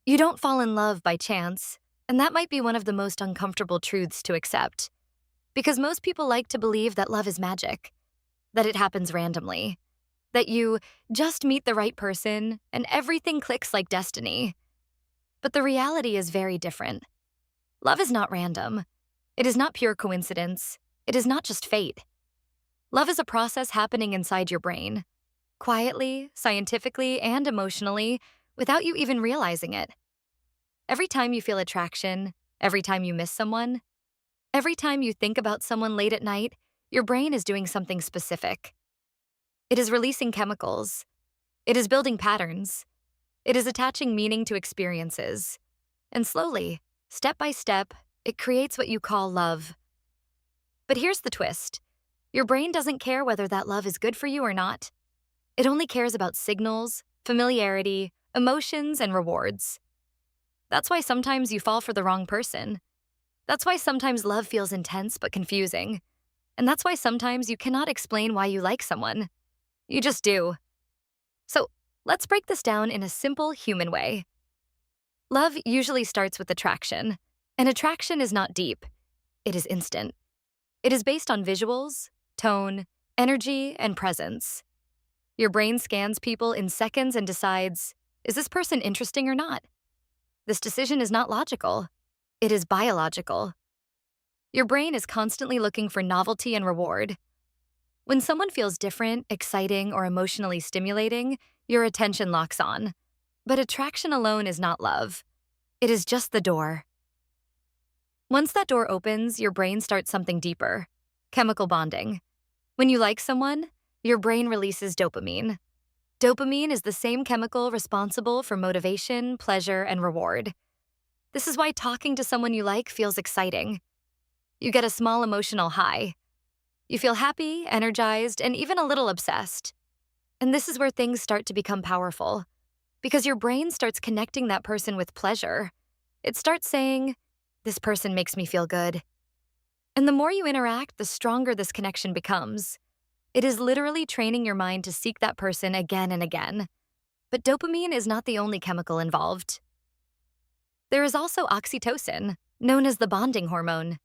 You don't fall in love by chance, and that might be one of the most uncomfortable truths to accept. Because most people like to believe that love is magic, that it happens randomly, that you just meet the right person and everything clicks like destiny. But the reality is very different. Love is not random. It is not pure coincidence. It is not just fate. Love is a process happening inside your brain, quietly, scientifically, and emotionally, without you even realizing it. Every time you feel attraction, every time you miss someone, every time you think about someone late at night, your brain is doing something specific. It is releasing chemicals. It is building patterns. It is attaching meaning to experiences. And slowly, step by step, it creates what you call love. But here's the twist. Your brain doesn't care whether that love is good for you or not. It only cares about signals, familiarity, emotions, and rewards. That's why sometimes you fall for the wrong person. That's why sometimes love feels intense but confusing. And that's why sometimes you cannot explain why you like someone. You just do. So let's break this down in a simple human way. Love usually starts with attraction. And attraction is not deep. It is instant. It is based on visuals, tone, energy, and presence. Your brain scans people in seconds and decides, is this person interesting or not? This decision is not logical. It is biological. Your brain is constantly looking for novelty and reward. When someone feels different, exciting, or emotionally stimulating, your attention locks on. But attraction alone is not love. It is just the door. Once that door opens, your brain starts something deeper, chemical bonding. When you like someone, your brain releases dopamine. Dopamine is the same chemical responsible for motivation, pleasure, and reward. This is why talking to someone you like feels exciting. You get a small emotional high. You feel happy, energized, and even a little obsessed. And this is where things start to become powerful, because your brain starts connecting that person with pleasure. It starts saying, this person makes me feel good. And the more you interact, the stronger this connection becomes. It is literally training your mind to seek that person again and again. But dopamine is not the only chemical involved. There is also oxytocin, known as the bonding hormone.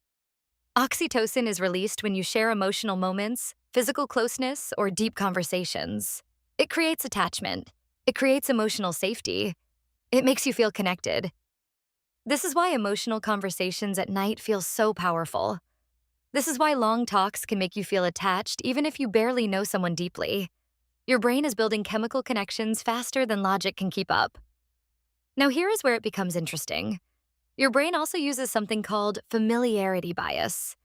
Oxytocin is released when you share emotional moments, physical closeness, or deep conversations. It creates attachment. It creates emotional safety. It makes you feel connected. This is why emotional conversations at night feel so powerful. This is why long talks can make you feel attached even if you barely know someone deeply. Your brain is building chemical connections faster than logic can keep up. Now here is where it becomes interesting. Your brain also uses something called familiarity bias.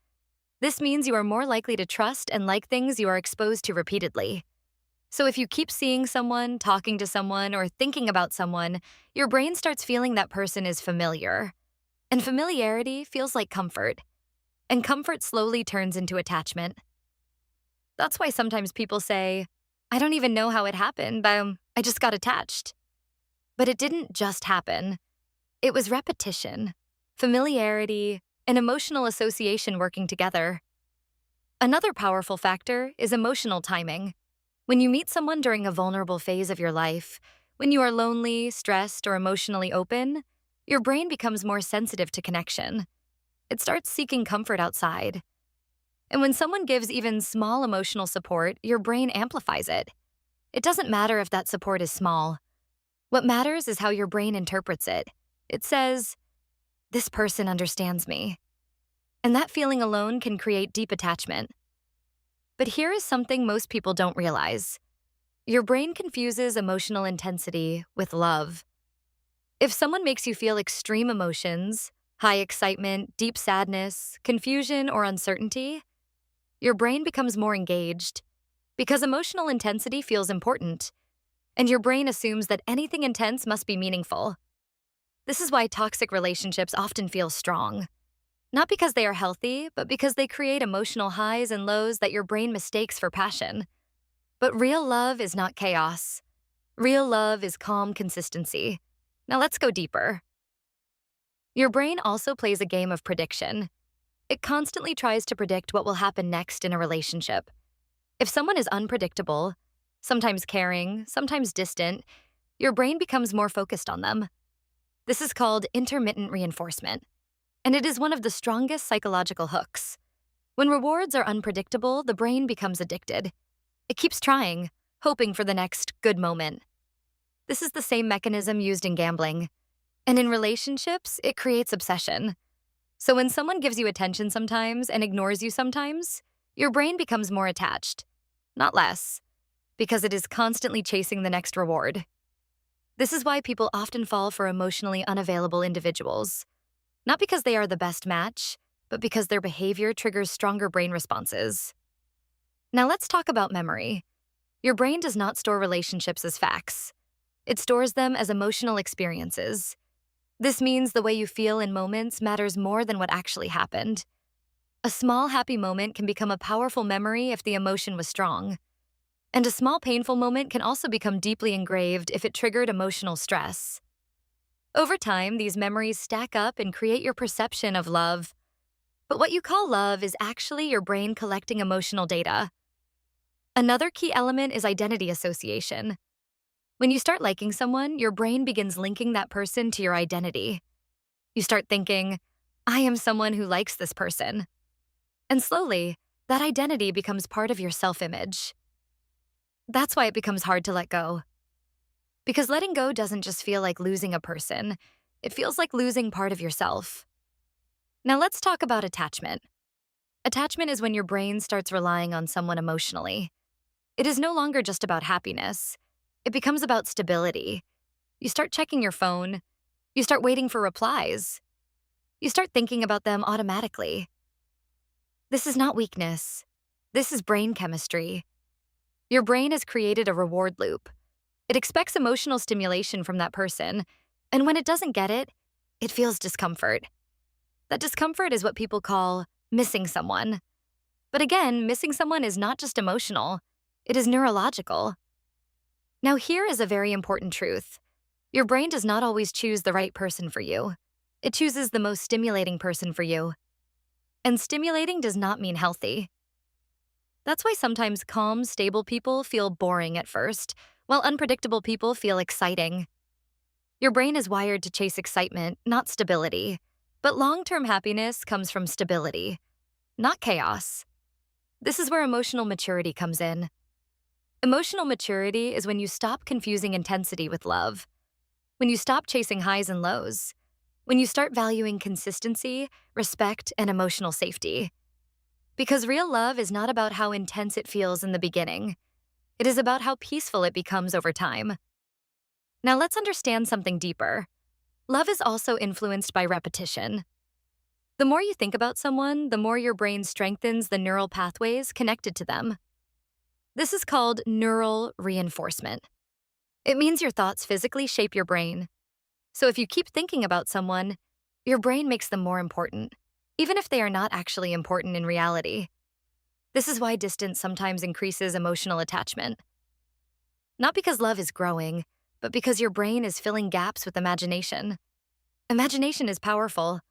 This means you are more likely to trust and like things you are exposed to repeatedly. So if you keep seeing someone, talking to someone, or thinking about someone, your brain starts feeling that person is familiar. And familiarity feels like comfort. And comfort slowly turns into attachment. That's why sometimes people say, I don't even know how it happened, I just got attached. But it didn't just happen. It was repetition, familiarity, and emotional association working together. Another powerful factor is emotional timing. When you meet someone during a vulnerable phase of your life, when you are lonely, stressed, or emotionally open, your brain becomes more sensitive to connection. It starts seeking comfort outside. And when someone gives even small emotional support, your brain amplifies it. It doesn't matter if that support is small. What matters is how your brain interprets it. It says, this person understands me. And that feeling alone can create deep attachment. But here is something most people don't realize. Your brain confuses emotional intensity with love. If someone makes you feel extreme emotions, high excitement, deep sadness, confusion, or uncertainty, your brain becomes more engaged because emotional intensity feels important, and your brain assumes that anything intense must be meaningful. This is why toxic relationships often feel strong. Not because they are healthy, but because they create emotional highs and lows that your brain mistakes for passion. But real love is not chaos. Real love is calm consistency. Now let's go deeper. Your brain also plays a game of prediction. It constantly tries to predict what will happen next in a relationship. If someone is unpredictable, sometimes caring, sometimes distant, your brain becomes more focused on them. This is called intermittent reinforcement, and it is one of the strongest psychological hooks. When rewards are unpredictable, the brain becomes addicted. It keeps trying, hoping for the next good moment. This is the same mechanism used in gambling. And in relationships, it creates obsession. So when someone gives you attention sometimes and ignores you sometimes, your brain becomes more attached, not less, because it is constantly chasing the next reward. This is why people often fall for emotionally unavailable individuals, not because they are the best match, but because their behavior triggers stronger brain responses. Now let's talk about memory. Your brain does not store relationships as facts. It stores them as emotional experiences. This means the way you feel in moments matters more than what actually happened. A small happy moment can become a powerful memory if the emotion was strong. And a small painful moment can also become deeply engraved if it triggered emotional stress. Over time, these memories stack up and create your perception of love. But what you call love is actually your brain collecting emotional data. Another key element is identity association. When you start liking someone, your brain begins linking that person to your identity. You start thinking, I am someone who likes this person. And slowly, that identity becomes part of your self-image. That's why it becomes hard to let go. Because letting go doesn't just feel like losing a person, it feels like losing part of yourself. Now let's talk about attachment. Attachment is when your brain starts relying on someone emotionally. It is no longer just about happiness. It becomes about stability. You start checking your phone. You start waiting for replies. You start thinking about them automatically. This is not weakness. This is brain chemistry. Your brain has created a reward loop. It expects emotional stimulation from that person, and when it doesn't get it, it feels discomfort. That discomfort is what people call missing someone. But again, missing someone is not just emotional, it is neurological. Now, here is a very important truth. Your brain does not always choose the right person for you. It chooses the most stimulating person for you. And stimulating does not mean healthy. That's why sometimes calm, stable people feel boring at first, while unpredictable people feel exciting. Your brain is wired to chase excitement, not stability. But long-term happiness comes from stability, not chaos. This is where emotional maturity comes in. Emotional maturity is when you stop confusing intensity with love, when you stop chasing highs and lows, when you start valuing consistency, respect, and emotional safety. Because real love is not about how intense it feels in the beginning. It is about how peaceful it becomes over time. Now let's understand something deeper. Love is also influenced by repetition. The more you think about someone, the more your brain strengthens the neural pathways connected to them. This is called neural reinforcement. It means your thoughts physically shape your brain. So if you keep thinking about someone, your brain makes them more important, even if they are not actually important in reality. This is why distance sometimes increases emotional attachment. Not because love is growing, but because your brain is filling gaps with imagination. Imagination is powerful,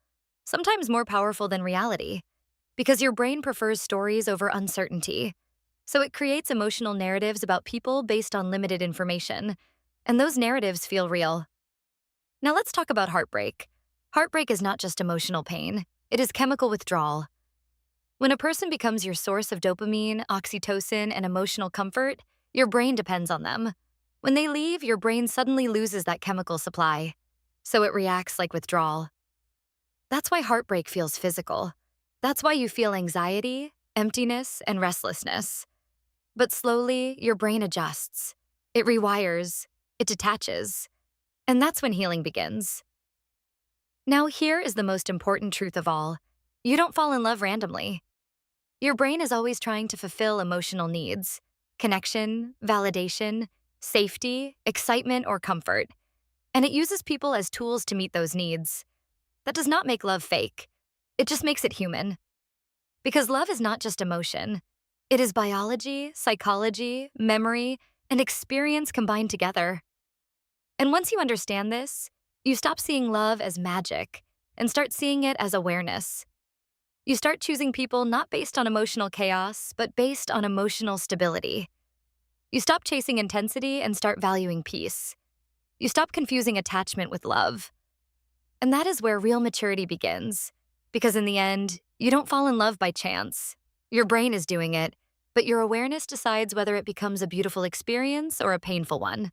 sometimes more powerful than reality, because your brain prefers stories over uncertainty. So it creates emotional narratives about people based on limited information, and those narratives feel real. Now let's talk about heartbreak. Heartbreak is not just emotional pain, it is chemical withdrawal. When a person becomes your source of dopamine, oxytocin, and emotional comfort, your brain depends on them. When they leave, your brain suddenly loses that chemical supply, so it reacts like withdrawal. That's why heartbreak feels physical. That's why you feel anxiety, emptiness, and restlessness. But slowly, your brain adjusts. It rewires. It detaches. And that's when healing begins. Now, here is the most important truth of all. You don't fall in love randomly. Your brain is always trying to fulfill emotional needs: connection, validation, safety, excitement, or comfort. And it uses people as tools to meet those needs. That does not make love fake. It just makes it human. Because love is not just emotion. It is biology, psychology, memory, and experience combined together. And once you understand this, you stop seeing love as magic and start seeing it as awareness. You start choosing people not based on emotional chaos, but based on emotional stability. You stop chasing intensity and start valuing peace. You stop confusing attachment with love. And that is where real maturity begins. Because in the end, you don't fall in love by chance. Your brain is doing it, but your awareness decides whether it becomes a beautiful experience or a painful one.